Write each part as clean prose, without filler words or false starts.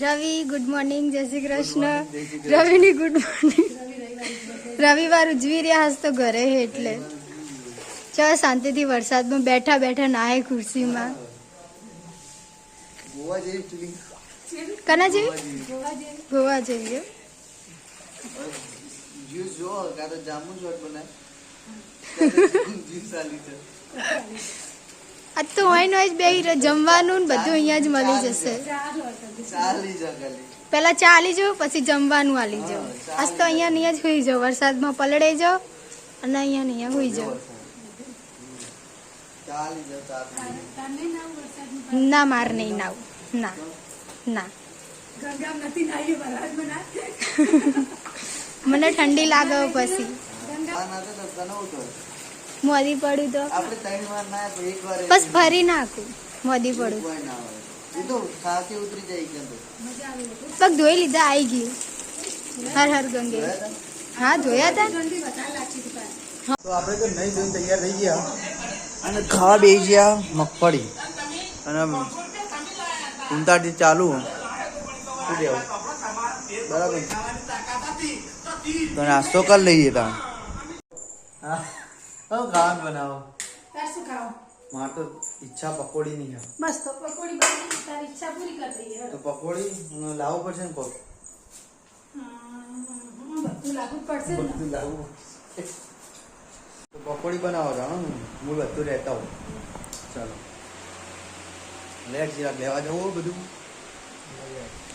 રવિ good morning, જય શ્રી કૃષ્ણ. રવિની good morning. રવિવાર ઉજવી રહ્યા હસ તો ઘરે હે એટલે ચાલ શાંતિથી વરસાદમાં બેઠા બેઠા નાહે ખુરશીમાં. કના જેવી ગોવા જેવી આજ તો હોય ને બે જમવાનું ને બધું અહીંયા જ મળી જશે. પેલા ચાલી જાવ પછી જમવાનું આલી જાવ. આજ તો અહીંયા નહીં જ હોઈ જાવ, વરસાદમાં પલળે જાવ અને અહીંયા નહીં હોઈ જાવ. ના માર નહીં નાવ, ના ના મને ઠંડી લાગે પછી મોદી પડું તો બસ ફરી નાખું. મોદી પડું પગ ધોઈ લીધા, આવી ગયું. હર હર ગંગે. હા ધોયા હતા. તો આપણે તો નહીં ધોઈને તૈયાર થઈ ગયા અને ખાવા બેસી ગયા મગફળી અને ઉંતાડી ચાલુ. શું દેવું બરાબર તો નાસ્તો કરી લઈએ તા. હા ખાવાનું બનાવો. મારે તો ઈચ્છા પકોડી નહીં આવે. બસ તો પકોડી બનાવી તારી ઈચ્છા પૂરી કરી દઈએ. તો પકોડી લાવવું પડશે ને પગ બધું લાવવું પડશે ને. બધું લાવવું તો પકોડી બનાવો જાણો ને હું બધું રહેતા હોઉં. ચાલો લેટ જરાક લેવા જવું બધું.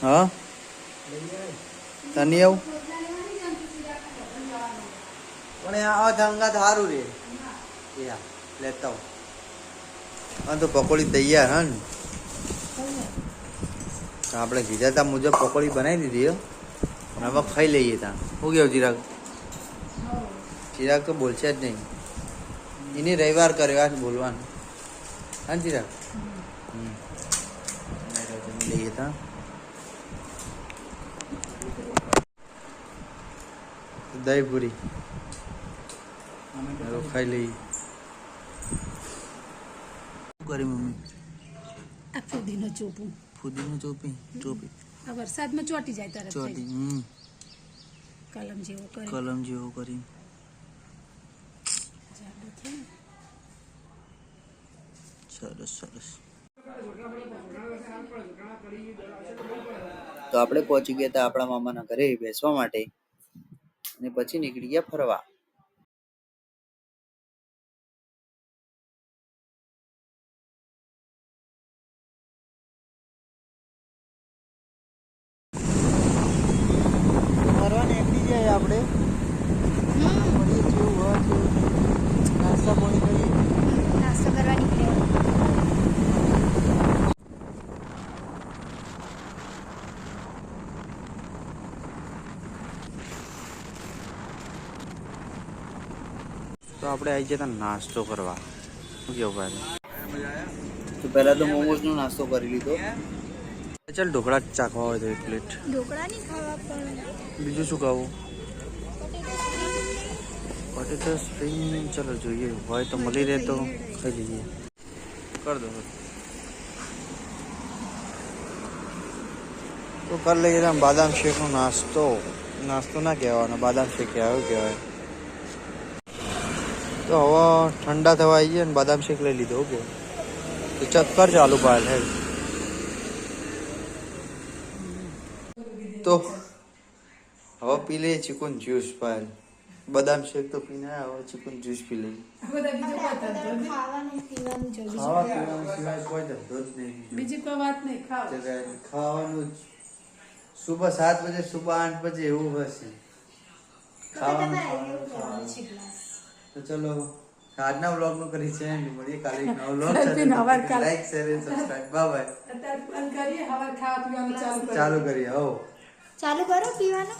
હા તને આવું પણ આ ધંગા સારું રે લેતા હોઉં. હા તો પકોડી તૈયાર. હા ને આપણે કીધા તા મુજબ પકોડી બનાવી દીધી અને હવે ખાઈ લઈએ ત્યાં. શું કેવું ચિરાગ? ચિરાગ તો બોલશે જ નહીં. એની રવિવાર કર્યો આજ બોલવાનું. હા ચિરાગ જમી લઈએ ત્યાં. દહીં પૂરી ખાઈ લઈએ. કરી મમ્મી આ ફુદીનો ચોપું. ફુદીનો ચોપી ચોપી આ વરસાદમાં ચોટી જાય તરત ચોટી. કલમ જેવો કરી. કલમ જેવો કરી. સરસ સરસ. તો આપણે પહોંચી ગયા હતા આપણા મામાના ઘરે બેસવા માટે અને પછી નીકળી ગયા ફરવા. ફરવા નીકળી જાય આપણે. નાસ્તા પાણી કરીએ. નાસ્તો કરવા નીકળ્યા. તો આપણે આવી જતા નાસ્તો કરવા. શું કેવું ભાઈ? તો પહેલા તો મોમોસ નો નાસ્તો કરી લીધો. ચાલ ઢોકળા ચાખવા હોય તો એક પ્લેટ. ઢોકળા નહીં ખાવા પણ બીજું શું ખાવું? Potato spring. ચલો જોઈએ હોય તો મળી રહે તો ખાઈ લઈએ. કર દો તો કરી લઈએ. બાદામ શેક નો નાસ્તો. નાસ્તો ના કહેવાનો, બાદામ શેક કહેવાય કહેવાય. તો હવે ઠંડા થવા આવી ગયા ને બાદામ શેક લઈ લીધો. ઓકે તો ચક્કર ચાલુ પાડ હે. તો હવે પી લઈએ ચિકન જ્યુસ. પાડ બદામ શેક તો પીને હવે ચિકન જ્યુસ પી લઈએ. ખાવાનું પીવાનું જોઈએ. ખાવા પીવાનું સિવાય કોઈ ધંધો જ નહીં. બીજી કોઈ વાત નહીં. ખાવાનું જ. સુબહ 7 બજે સુબહ 8 બજે એવું હશે ખાવાનું. તો ચલો આજના વ્લોગ નું કરી છે મળીએ કાલે એક નવો વ્લોગ સાથે. લાઈક શેર અને સબસ્ક્રાઇબ. Bye bye. ચાલુ કરીએ. હો ચાલુ કરો પીવાનું.